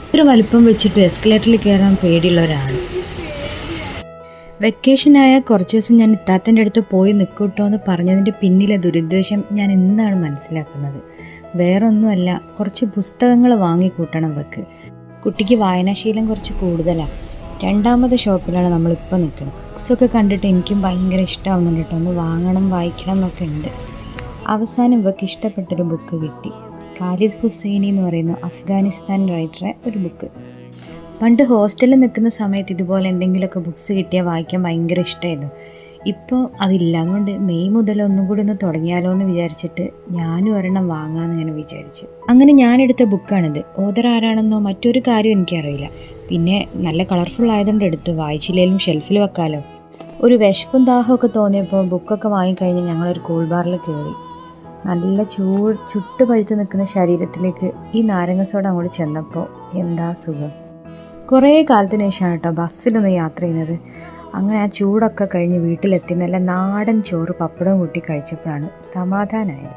ഇത്ര വലിപ്പം വെച്ചിട്ട് എസ്കലേറ്ററിൽ കയറാൻ പേടിയുള്ള ഒരാൾ. വെക്കേഷനായ കുറച്ച് ദിവസം ഞാൻ ഇത്താത്തൻ്റെ അടുത്ത് പോയി നിൽക്കൂട്ടോ എന്ന് പറഞ്ഞതിൻ്റെ പിന്നിലെ ദുരുദ്ദേശം ഞാൻ ഇന്നാണ് മനസ്സിലാക്കുന്നത്. വേറൊന്നുമല്ല, കുറച്ച് പുസ്തകങ്ങൾ വാങ്ങിക്കൂട്ടണം വെക്ക്. കുട്ടിക്ക് വായനാശീലം കുറച്ച് കൂടുതലാണ്. രണ്ടാമത്തെ ഷോപ്പിലാണ് നമ്മളിപ്പോൾ നിൽക്കുന്നത്. ബുക്സൊക്കെ കണ്ടിട്ട് എനിക്കും ഭയങ്കര ഇഷ്ടമാവുന്നുണ്ട് കേട്ടോ. ഒന്ന് വാങ്ങണം, വായിക്കണം എന്നൊക്കെ ഉണ്ട്. അവസാനം ഇവർക്ക് ഇഷ്ടപ്പെട്ടൊരു ബുക്ക് കിട്ടി. ഖാലിദ് ഹുസൈനി എന്ന് പറയുന്ന അഫ്ഗാനിസ്ഥാൻ റൈറ്ററെ ഒരു ബുക്ക്. പണ്ട് ഹോസ്റ്റലിൽ നിൽക്കുന്ന സമയത്ത് ഇതുപോലെ എന്തെങ്കിലുമൊക്കെ ബുക്സ് കിട്ടിയാൽ വായിക്കാൻ ഭയങ്കര ഇഷ്ടമായിരുന്നു. ഇപ്പോൾ അതില്ല. അതുകൊണ്ട് മെയ് മുതൽ ഒന്നും കൂടി ഒന്ന് തുടങ്ങിയാലോ എന്ന് വിചാരിച്ചിട്ട് ഞാനും ഒരെണ്ണം വാങ്ങാമെന്ന് ഇങ്ങനെ വിചാരിച്ചു. അങ്ങനെ ഞാനെടുത്ത ബുക്കാണിത്. ഓതർ ആരാണെന്നോ മറ്റൊരു കാര്യം എനിക്കറിയില്ല. പിന്നെ നല്ല കളർഫുൾ ആയതുകൊണ്ട് എടുത്ത്, വായിച്ചില്ലെങ്കിലും ഷെൽഫിൽ വെക്കാമല്ലോ. ഒരു വിശപ്പും ദാഹമൊക്കെ തോന്നിയപ്പോൾ ബുക്കൊക്കെ വാങ്ങിക്കഴിഞ്ഞ് ഞങ്ങളൊരു കൂൾ ബാറിൽ കയറി. നല്ല ചുട്ട് പഴുത്ത് നിൽക്കുന്ന ശരീരത്തിലേക്ക് ഈ നാരങ്ങ സോഡ അങ്ങോട്ട് ചെന്നപ്പോൾ എന്താ സുഖം. കുറേ കാലത്തിന് ശേഷമാണ് കേട്ടോ ബസ്സിലൊന്ന് യാത്ര ചെയ്യുന്നത്. അങ്ങനെ ആ ചൂടൊക്കെ കഴിഞ്ഞ് വീട്ടിലെത്തി നല്ല നാടൻ ചോറ് പപ്പടവും കൂട്ടി കഴിച്ചപ്പോഴാണ് സമാധാനമായത്.